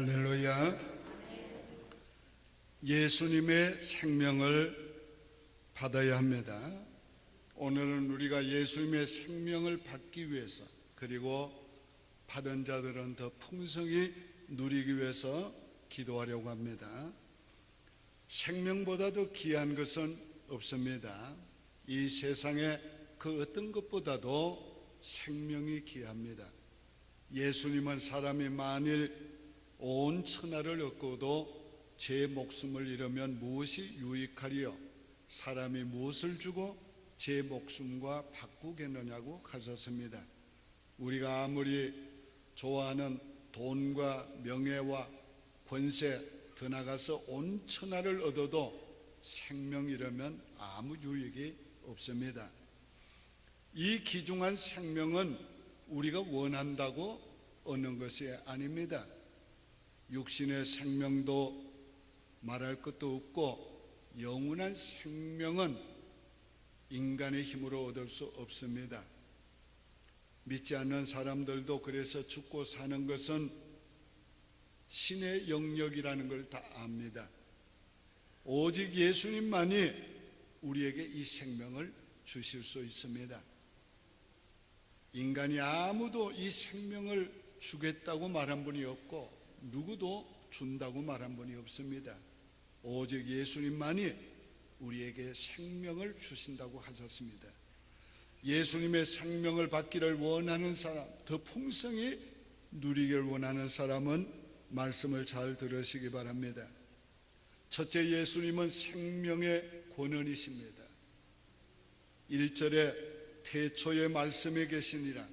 할렐루야. 예수님의 생명을 받아야 합니다. 오늘은 우리가 예수님의 생명을 받기 위해서, 그리고 받은 자들은 더 풍성히 누리기 위해서 기도하려고 합니다. 생명보다도 귀한 것은 없습니다. 이 세상에 그 어떤 것보다도 생명이 귀합니다. 예수님은 사람이 만일 온 천하를 얻고도 제 목숨을 잃으면 무엇이 유익하리요? 사람이 무엇을 주고 제 목숨과 바꾸겠느냐고 하셨습니다. 우리가 아무리 좋아하는 돈과 명예와 권세 더 나가서 온 천하를 얻어도 생명 잃으면 아무 유익이 없습니다. 이 귀중한 생명은 우리가 원한다고 얻는 것이 아닙니다. 육신의 생명도 말할 것도 없고 영원한 생명은 인간의 힘으로 얻을 수 없습니다. 믿지 않는 사람들도 그래서 죽고 사는 것은 신의 영역이라는 걸 다 압니다. 오직 예수님만이 우리에게 이 생명을 주실 수 있습니다. 인간이 아무도 이 생명을 주겠다고 말한 분이 없고 누구도 준다고 말한 분이 없습니다. 오직 예수님만이 우리에게 생명을 주신다고 하셨습니다. 예수님의 생명을 받기를 원하는 사람, 더 풍성히 누리기를 원하는 사람은 말씀을 잘 들으시기 바랍니다. 첫째, 예수님은 생명의 권원이십니다. 1절에 태초에 말씀이 계시니라.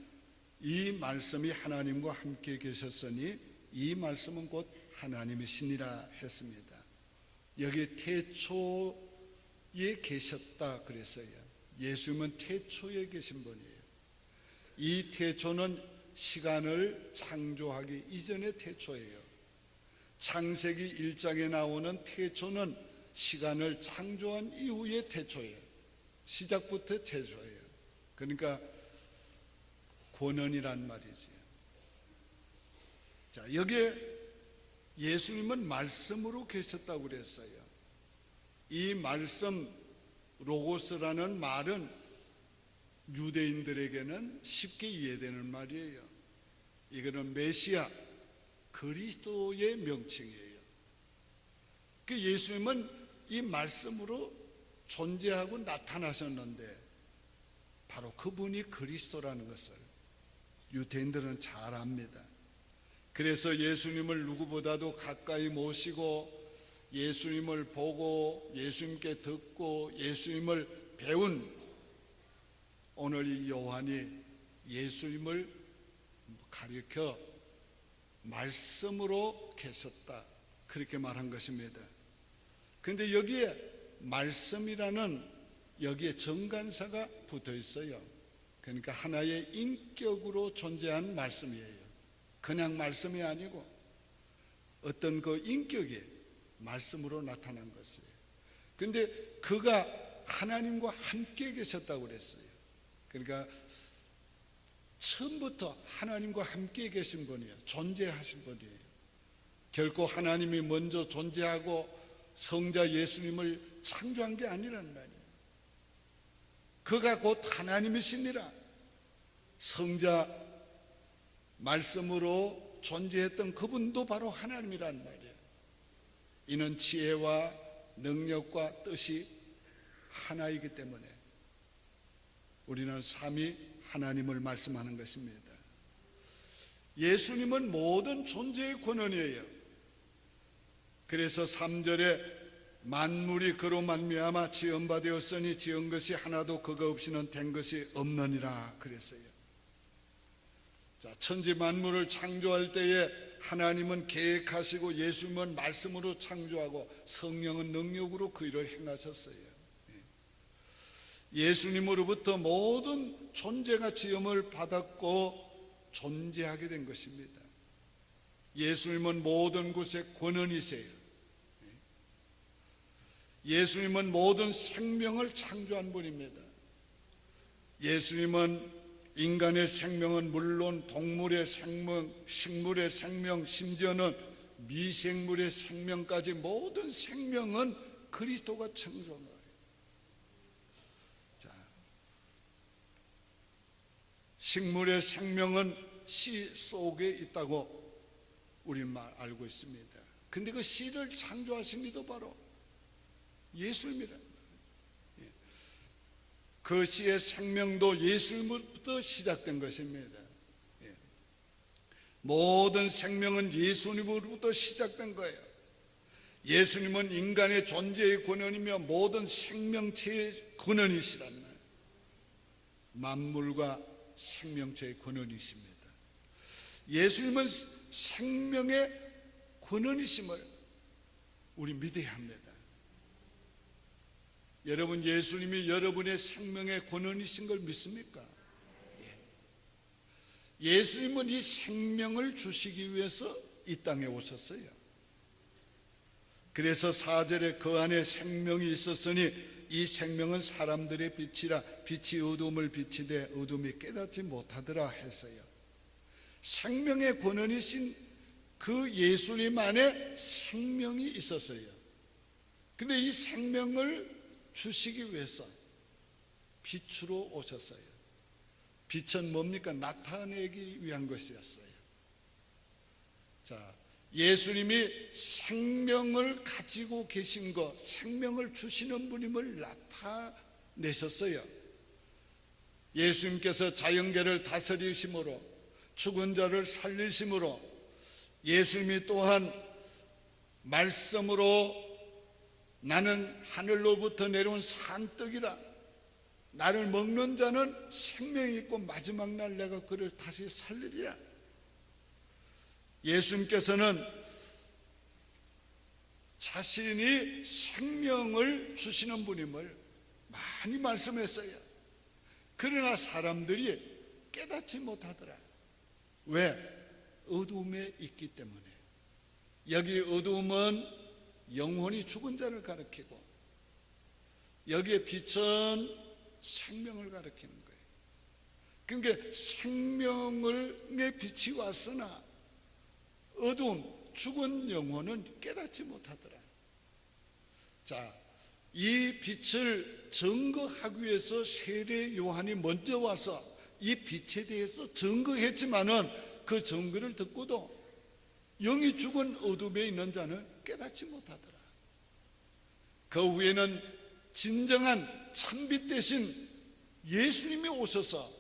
이 말씀이 하나님과 함께 계셨으니 이 말씀은 곧 하나님이시니라 했습니다. 여기 태초에 계셨다 그랬어요. 예수님은 태초에 계신 분이에요. 이 태초는 시간을 창조하기 이전의 태초예요. 창세기 1장에 나오는 태초는 시간을 창조한 이후의 태초예요. 시작부터 태초예요. 그러니까 권원이란 말이지. 자, 여기에 예수님은 말씀으로 계셨다고 그랬어요. 이 말씀, 로고스라는 말은 유대인들에게는 쉽게 이해되는 말이에요. 이거는 메시아, 그리스도의 명칭이에요. 그 예수님은 이 말씀으로 존재하고 나타나셨는데 바로 그분이 그리스도라는 것을 유대인들은 잘 압니다. 그래서 예수님을 누구보다도 가까이 모시고 예수님을 보고 예수님께 듣고 예수님을 배운 오늘 이 요한이 예수님을 가리켜 말씀으로 계셨다 그렇게 말한 것입니다. 그런데 여기에 말씀이라는 여기에 정관사가 붙어 있어요. 그러니까 하나의 인격으로 존재한 말씀이에요. 그냥 말씀이 아니고 어떤 그 인격이 말씀으로 나타난 것이에요. 그런데 그가 하나님과 함께 계셨다고 그랬어요. 그러니까 처음부터 하나님과 함께 계신 분이에요. 존재하신 분이에요. 결코 하나님이 먼저 존재하고 성자 예수님을 창조한 게 아니란 말이에요. 그가 곧 하나님이시니라. 성자 말씀으로 존재했던 그분도 바로 하나님이란 말이에요. 이는 지혜와 능력과 뜻이 하나이기 때문에 우리는 삼위 하나님을 말씀하는 것입니다. 예수님은 모든 존재의 권원이에요. 그래서 3절에 만물이 그로 말미암아 지은 바 되었으니 지은 것이 하나도 그가 없이는 된 것이 없느니라 그랬어요. 자, 천지 만물을 창조할 때에 하나님은 계획하시고 예수님은 말씀으로 창조하고 성령은 능력으로 그 일을 행하셨어요. 예수님으로부터 모든 존재가 지음을 받았고 존재하게 된 것입니다. 예수님은 모든 곳에 권원이세요. 예수님은 모든 생명을 창조한 분입니다. 예수님은 인간의 생명은 물론 동물의 생명, 식물의 생명, 심지어는 미생물의 생명까지 모든 생명은 그리스도가 창조한 거예요. 자, 식물의 생명은 씨 속에 있다고 우리는 알고 있습니다. 근데 그 씨를 창조하신 이도 바로 예수입니다. 그 씨의 생명도 예수님부터 시작된 것입니다. 모든 생명은 예수님으로부터 시작된 거예요. 예수님은 인간의 존재의 근원이며 모든 생명체의 근원이시란 말이에요. 만물과 생명체의 근원이십니다. 예수님은 생명의 근원이심을 우리 믿어야 합니다. 여러분, 예수님이 여러분의 생명의 근원이신 걸 믿습니까? 예수님은 이 생명을 주시기 위해서 이 땅에 오셨어요. 그래서 4절에 그 안에 생명이 있었으니 이 생명은 사람들의 빛이라 빛이 어둠을 비치되 어둠이 깨닫지 못하더라 했어요. 생명의 근원이신 그 예수님 안에 생명이 있었어요. 근데 이 생명을 주시기 위해서 빛으로 오셨어요. 빛은 뭡니까? 나타내기 위한 것이었어요. 자, 예수님이 생명을 가지고 계신 것, 생명을 주시는 분임을 나타내셨어요. 예수님께서 자연계를 다스리심으로, 죽은 자를 살리심으로, 예수님이 또한 말씀으로 나는 하늘로부터 내려온 산떡이라, 나를 먹는 자는 생명이 있고 마지막 날 내가 그를 다시 살리리라. 예수님께서는 자신이 생명을 주시는 분임을 많이 말씀했어요. 그러나 사람들이 깨닫지 못하더라. 왜? 어두움에 있기 때문에. 여기 어두움은 영혼이 죽은 자를 가리키고, 여기에 빛은 생명을 가리키는 거예요. 그러니까 생명의 빛이 왔으나 어두움, 죽은 영혼은 깨닫지 못하더라. 자, 이 빛을 증거하기 위해서 세례 요한이 먼저 와서 이 빛에 대해서 증거했지만은 그 증거를 듣고도 영이 죽은 어둠에 있는 자는 깨닫지 못하더라. 그 후에는 진정한 참빛 대신 예수님이 오셔서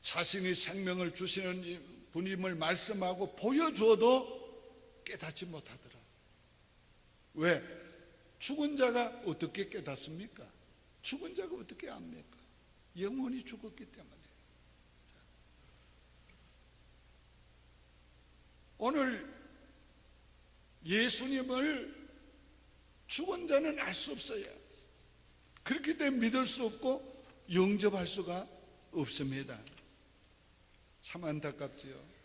자신이 생명을 주시는 분임을 말씀하고 보여줘도 깨닫지 못하더라. 왜? 죽은 자가 어떻게 깨닫습니까? 죽은 자가 어떻게 압니까? 영혼이 죽었기 때문에. 오늘 예수님을 죽은 자는 알 수 없어요. 그렇기 때문에 믿을 수 없고 영접할 수가 없습니다. 참 안타깝지요.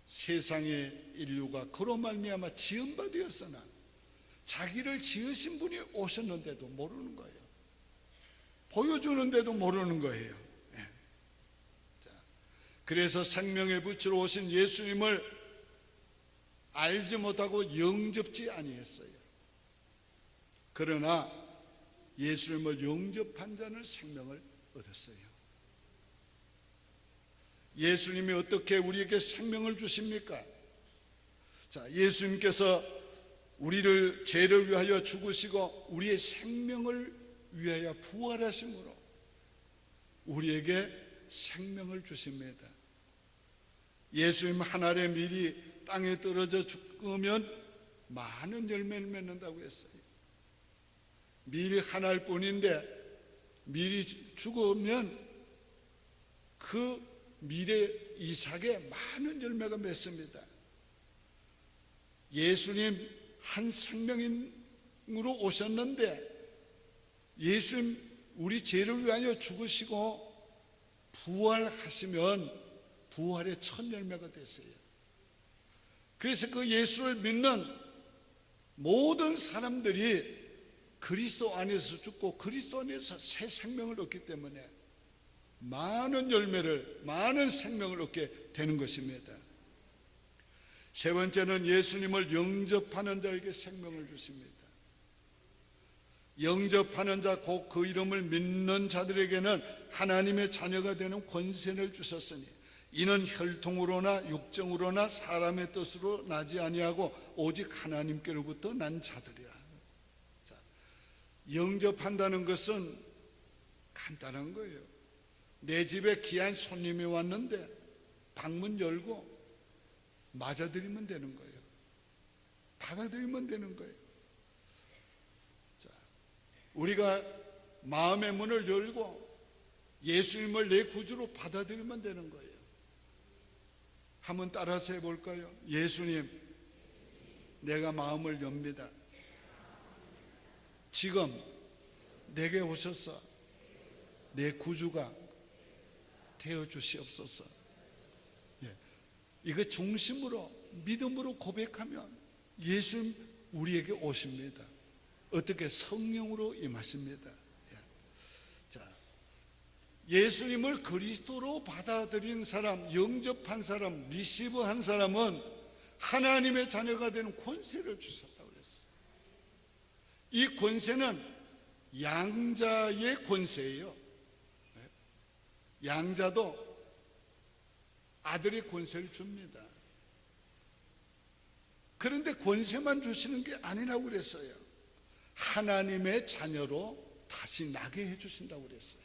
세상의 인류가 그로 말미암아 지은 바 되었으나 자기를 지으신 분이 오셨는데도 모르는 거예요. 보여주는데도 모르는 거예요. 자, 그래서 생명의 빛으로 오신 예수님을 알지 못하고 영접지 아니했어요. 그러나 예수님을 영접한 자는 생명을 얻었어요. 예수님이 어떻게 우리에게 생명을 주십니까? 자, 예수님께서 우리를 죄를 위하여 죽으시고 우리의 생명을 위하여 부활하심으로 우리에게 생명을 주십니다. 예수님 한 알의 밀이 땅에 떨어져 죽으면 많은 열매를 맺는다고 했어요. 밀 한 알뿐인데 밀이 죽으면 그 밀의 이삭에 많은 열매가 맺습니다. 예수님 한 생명으로 오셨는데 예수님 우리 죄를 위하여 죽으시고 부활하시면 부활의 첫 열매가 됐어요. 그래서 그 예수를 믿는 모든 사람들이 그리스도 안에서 죽고 그리스도 안에서 새 생명을 얻기 때문에 많은 열매를, 많은 생명을 얻게 되는 것입니다. 세 번째는 예수님을 영접하는 자에게 생명을 주십니다. 영접하는 자, 곧 그 이름을 믿는 자들에게는 하나님의 자녀가 되는 권세를 주셨으니 이는 혈통으로나 육정으로나 사람의 뜻으로 나지 아니하고 오직 하나님께로부터 난 자들이라. 자, 영접한다는 것은 간단한 거예요. 내 집에 귀한 손님이 왔는데 방문 열고 맞아들이면 되는 거예요. 받아들이면 되는 거예요. 자, 우리가 마음의 문을 열고 예수님을 내 구주로 받아들이면 되는 거예요. 한번 따라서 해볼까요? 예수님, 내가 마음을 엽니다. 지금 내게 오셔서 내 구주가 되어 주시옵소서. 이거 중심으로 믿음으로 고백하면 예수님 우리에게 오십니다. 어떻게? 성령으로 임하십니다. 자, 예수님을 그리스도로 받아들인 사람, 영접한 사람, 리시브한 사람은 하나님의 자녀가 되는 권세를 주셨다고 그랬어요. 이 권세는 양자의 권세예요. 양자도 아들의 권세를 줍니다. 그런데 권세만 주시는 게 아니라고 그랬어요. 하나님의 자녀로 다시 나게 해주신다고 그랬어요.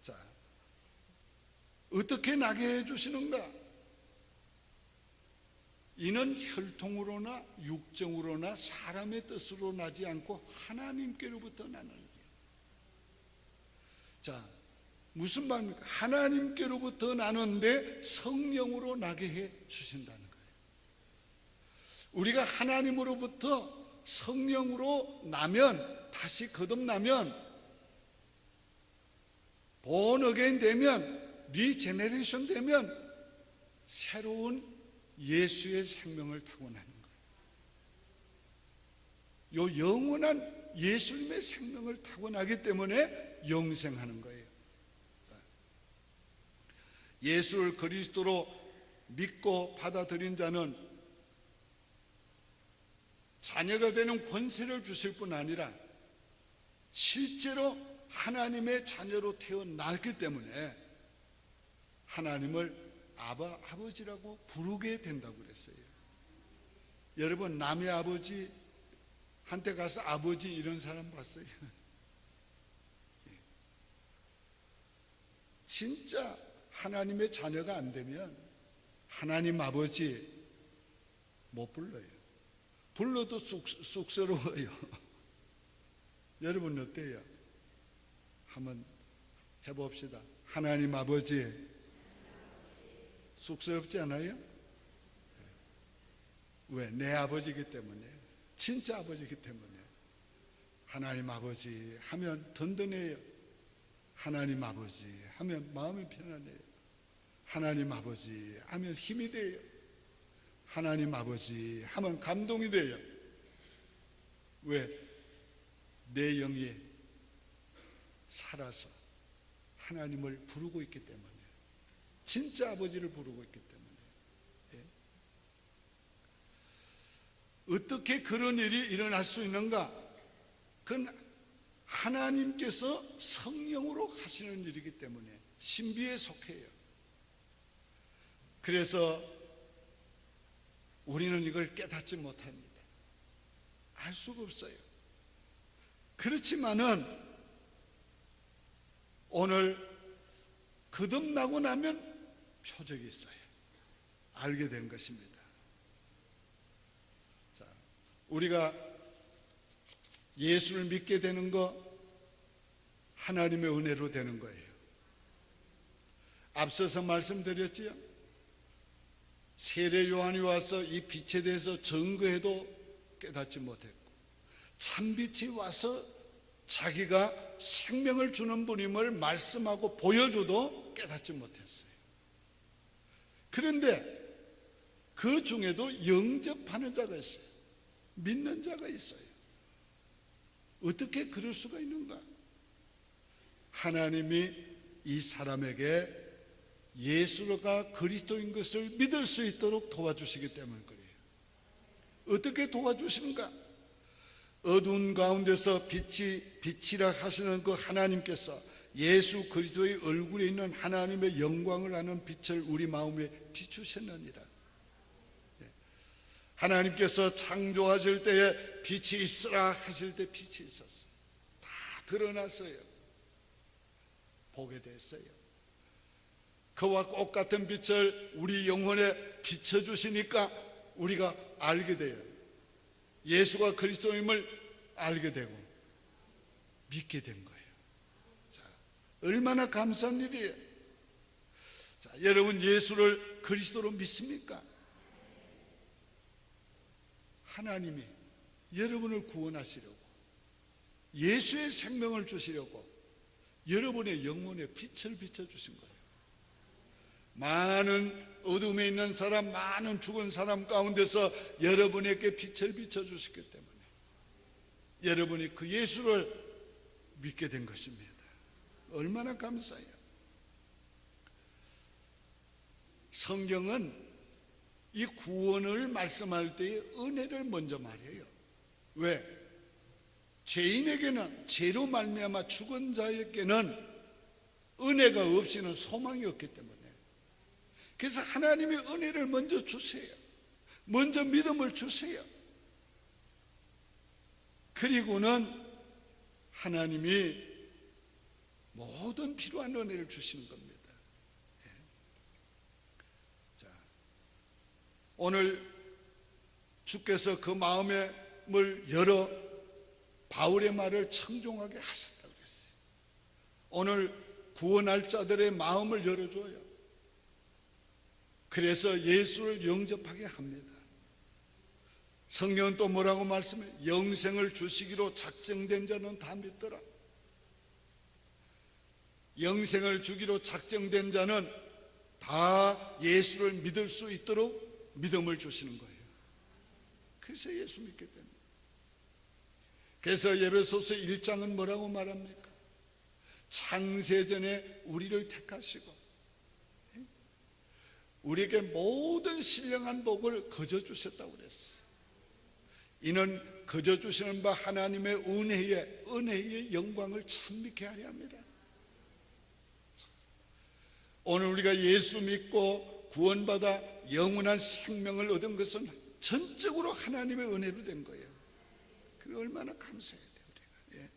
자, 어떻게 나게 해주시는가? 이는 혈통으로나 육정으로나 사람의 뜻으로 나지 않고 하나님께로부터 나는 일. 자, 무슨 말입니까? 하나님께로부터 나는데 성령으로 나게 해 주신다는 거예요. 우리가 하나님으로부터 성령으로 나면, 다시 거듭나면, born again 되면, 리제네레이션 되면 새로운 예수의 생명을 타고 나는 거예요. 요 영원한 예수님의 생명을 타고 나기 때문에 영생하는 거예요. 예수를 그리스도로 믿고 받아들인 자는 자녀가 되는 권세를 주실 뿐 아니라 실제로 하나님의 자녀로 태어나기 때문에 하나님을 아바, 아버지라고 부르게 된다고 그랬어요. 여러분, 남의 아버지 한테 가서 아버지 이런 사람 봤어요? 진짜 하나님의 자녀가 안 되면 하나님 아버지 못 불러요. 불러도 쑥스러워요. 여러분 어때요? 한번 해봅시다. 하나님 아버지 쑥스럽지 않아요? 왜? 내 아버지이기 때문에, 진짜 아버지이기 때문에. 하나님 아버지 하면 든든해요. 하나님 아버지 하면 마음이 편안해요. 하나님 아버지 하면 힘이 돼요. 하나님 아버지 하면 감동이 돼요. 왜? 내 영이 살아서 하나님을 부르고 있기 때문에, 진짜 아버지를 부르고 있기 때문에. 예? 어떻게 그런 일이 일어날 수 있는가? 그건 하나님께서 성령으로 하시는 일이기 때문에 신비에 속해요. 그래서 우리는 이걸 깨닫지 못합니다. 알 수가 없어요. 그렇지만은 오늘 거듭나고 나면 표적이 있어요. 알게 된 것입니다. 자, 우리가 예수를 믿게 되는 거 하나님의 은혜로 되는 거예요. 앞서서 말씀드렸지요. 세례 요한이 와서 이 빛에 대해서 증거해도 깨닫지 못했고, 참빛이 와서 자기가 생명을 주는 분임을 말씀하고 보여줘도 깨닫지 못했어요. 그런데 그 중에도 영접하는 자가 있어요. 믿는 자가 있어요. 어떻게 그럴 수가 있는가? 하나님이 이 사람에게 예수가 그리스도인 것을 믿을 수 있도록 도와주시기 때문에 그래요. 어떻게 도와주시는가? 어두운 가운데서 빛이라 하시는 그 하나님께서 예수 그리스도의 얼굴에 있는 하나님의 영광을 아는 빛을 우리 마음에 비추셨느니라. 하나님께서 창조하실 때에 빛이 있으라 하실 때 빛이 있었어요. 다 드러났어요. 보게 됐어요. 그와 똑같은 빛을 우리 영혼에 비춰주시니까 우리가 알게 돼요. 예수가 그리스도임을 알게 되고 믿게 된 거예요. 자, 얼마나 감사한 일이에요. 자, 여러분 예수를 그리스도로 믿습니까? 하나님이 여러분을 구원하시려고 예수의 생명을 주시려고 여러분의 영혼에 빛을 비춰주신 거예요. 많은 어둠에 있는 사람, 많은 죽은 사람 가운데서 여러분에게 빛을 비춰주셨기 때문에 여러분이 그 예수를 믿게 된 것입니다. 얼마나 감사해요. 성경은 이 구원을 말씀할 때에 은혜를 먼저 말해요. 왜? 죄인에게는 죄로 말미암아 죽은 자에게는 은혜가 없이는 소망이 없기 때문에 그래서 하나님이 은혜를 먼저 주세요. 먼저 믿음을 주세요. 그리고는 하나님이 모든 필요한 은혜를 주시는 겁니다. 자, 오늘 주께서 그 마음의 문을 열어 바울의 말을 청종하게 하셨다고 그랬어요. 오늘 구원할 자들의 마음을 열어줘요. 그래서 예수를 영접하게 합니다. 성경은 또 뭐라고 말씀해요? 영생을 주시기로 작정된 자는 다 믿더라. 영생을 주기로 작정된 자는 다 예수를 믿을 수 있도록 믿음을 주시는 거예요. 그래서 예수 믿게 됩니다. 그래서 에베소서 1장은 뭐라고 말합니까? 창세전에 우리를 택하시고 우리에게 모든 신령한 복을 거저 주셨다고 그랬어요. 이는 거저 주시는 바 하나님의 은혜의 영광을 찬미케 하려 합니다. 오늘 우리가 예수 믿고 구원받아 영원한 생명을 얻은 것은 전적으로 하나님의 은혜로 된 거예요. 그게 얼마나 감사해야 돼요, 우리가. 예.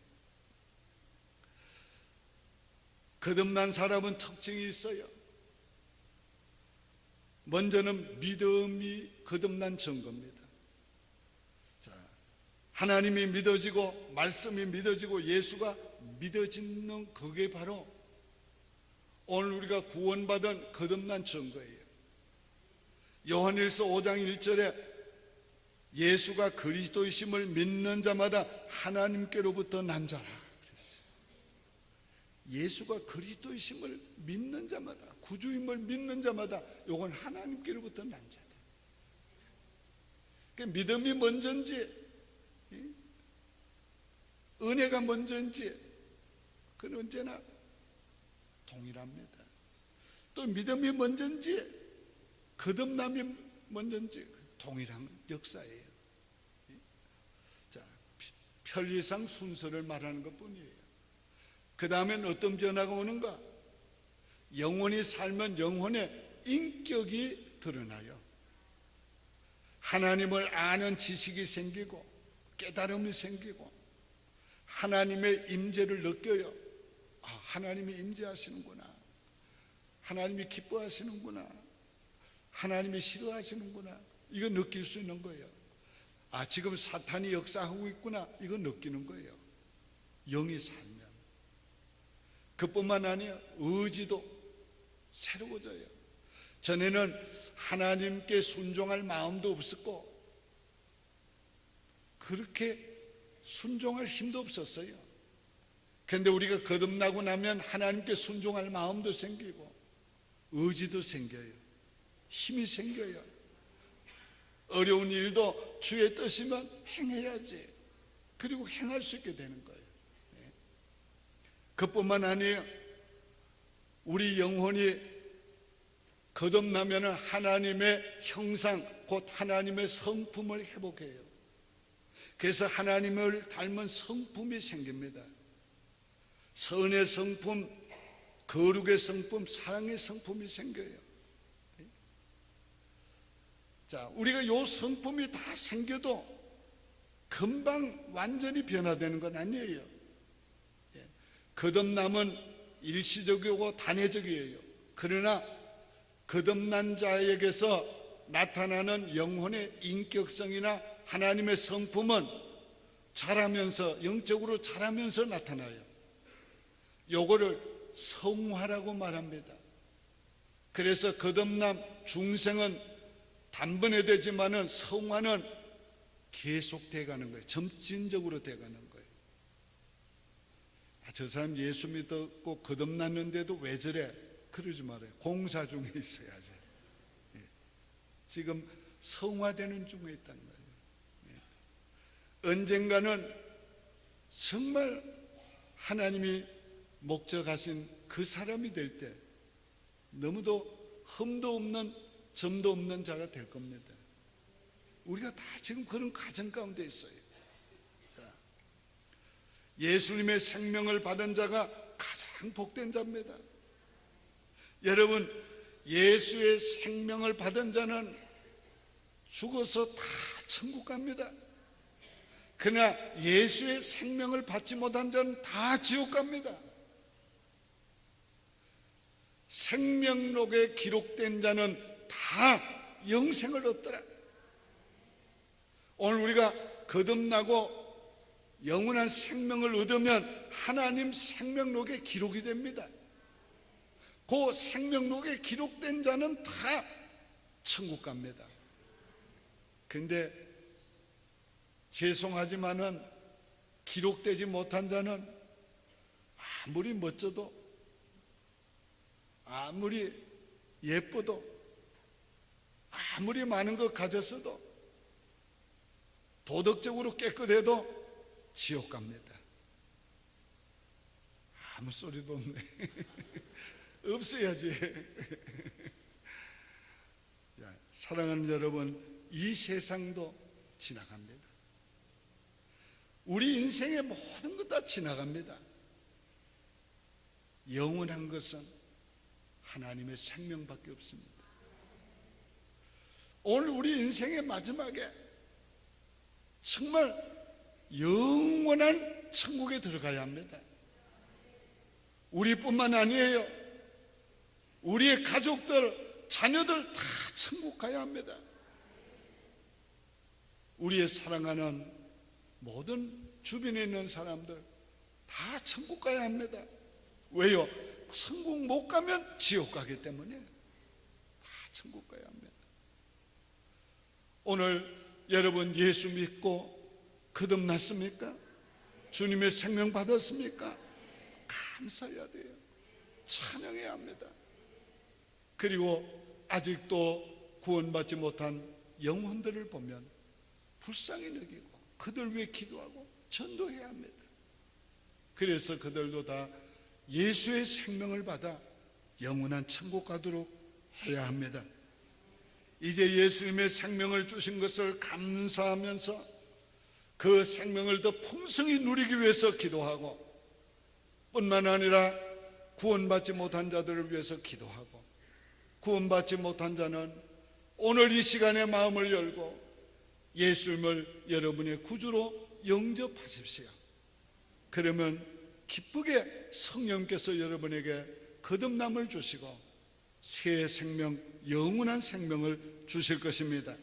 거듭난 사람은 특징이 있어요. 먼저는 믿음이 거듭난 증거입니다. 자, 하나님이 믿어지고 말씀이 믿어지고 예수가 믿어지는 그게 바로 오늘 우리가 구원받은 거듭난 증거예요. 요한일서 5장 1절에 예수가 그리스도이심을 믿는 자마다 하나님께로부터 난 자라 그랬어요. 예수가 그리스도이심을 믿는 자마다, 구주임을 믿는 자마다 요건 하나님께로부터 난 자다. 그러니까 믿음이 먼저인지 은혜가 먼저인지 그건 언제나 동일합니다. 또 믿음이 먼저인지 거듭남이 먼저인지 동일한 역사예요. 자, 편리상 순서를 말하는 것뿐이에요. 그 다음엔 어떤 변화가 오는가? 영혼이 살면 영혼의 인격이 드러나요. 하나님을 아는 지식이 생기고 깨달음이 생기고 하나님의 임재를 느껴요. 아, 하나님이 임재하시는구나. 하나님이 기뻐하시는구나. 하나님이 싫어하시는구나. 이거 느낄 수 있는 거예요. 아, 지금 사탄이 역사하고 있구나. 이거 느끼는 거예요. 영이 살면. 그뿐만 아니라 의지도 새로워져요. 전에는 하나님께 순종할 마음도 없었고 그렇게 순종할 힘도 없었어요. 그런데 우리가 거듭나고 나면 하나님께 순종할 마음도 생기고 의지도 생겨요. 힘이 생겨요. 어려운 일도 주의 뜻이면 행해야지. 그리고 행할 수 있게 되는 거예요. 그뿐만 아니에요. 우리 영혼이 거듭나면 하나님의 형상, 곧 하나님의 성품을 회복해요. 그래서 하나님을 닮은 성품이 생깁니다. 선의 성품, 거룩의 성품, 사랑의 성품이 생겨요. 자, 우리가 요 성품이 다 생겨도 금방 완전히 변화되는 건 아니에요. 거듭남은 일시적이고 단회적이에요. 그러나 거듭난 자에게서 나타나는 영혼의 인격성이나 하나님의 성품은 자라면서, 영적으로 자라면서 나타나요. 요거를 성화라고 말합니다. 그래서 거듭남, 중생은 단번에 되지만은 성화는 계속돼 가는 거예요. 점진적으로 돼 가는 거예요. 저 사람 예수 믿었고 거듭났는데도 왜 저래? 그러지 말아요. 공사 중에 있어야지. 지금 성화되는 중에 있다는 거예요. 언젠가는 정말 하나님이 목적하신 그 사람이 될 때 너무도 흠도 없는, 점도 없는 자가 될 겁니다. 우리가 다 지금 그런 과정 가운데 있어요. 자, 예수님의 생명을 받은 자가 가장 복된 자입니다. 여러분, 예수의 생명을 받은 자는 죽어서 다 천국 갑니다. 그러나 예수의 생명을 받지 못한 자는 다 지옥 갑니다. 생명록에 기록된 자는 다 영생을 얻더라. 오늘 우리가 거듭나고 영원한 생명을 얻으면 하나님 생명록에 기록이 됩니다. 그 생명록에 기록된 자는 다 천국 갑니다. 근데 죄송하지만은 기록되지 못한 자는 아무리 멋져도, 아무리 예뻐도, 아무리 많은 것 가졌어도, 도덕적으로 깨끗해도 지옥 갑니다. 아무 소리도 없네. 없어야지. 사랑하는 여러분, 이 세상도 지나갑니다. 우리 인생의 모든 것 다 지나갑니다. 영원한 것은 하나님의 생명밖에 없습니다. 오늘 우리 인생의 마지막에 정말 영원한 천국에 들어가야 합니다. 우리뿐만 아니에요. 우리의 가족들, 자녀들 다 천국 가야 합니다. 우리의 사랑하는 모든 주변에 있는 사람들 다 천국 가야 합니다. 왜요? 천국 못 가면 지옥 가기 때문에 다 천국 가야 합니다. 오늘 여러분 예수 믿고 거듭났습니까? 주님의 생명 받았습니까? 감사해야 돼요. 찬양해야 합니다. 그리고 아직도 구원받지 못한 영혼들을 보면 불쌍히 여기고 그들 위해 기도하고 전도해야 합니다. 그래서 그들도 다 예수의 생명을 받아 영원한 천국 가도록 해야 합니다. 이제 예수님의 생명을 주신 것을 감사하면서 그 생명을 더 풍성히 누리기 위해서 기도하고, 뿐만 아니라 구원받지 못한 자들을 위해서 기도하고, 구원받지 못한 자는 오늘 이 시간에 마음을 열고 예수님을 여러분의 구주로 영접하십시오. 그러면 기쁘게 성령께서 여러분에게 거듭남을 주시고 새 생명, 영원한 생명을 주실 것입니다.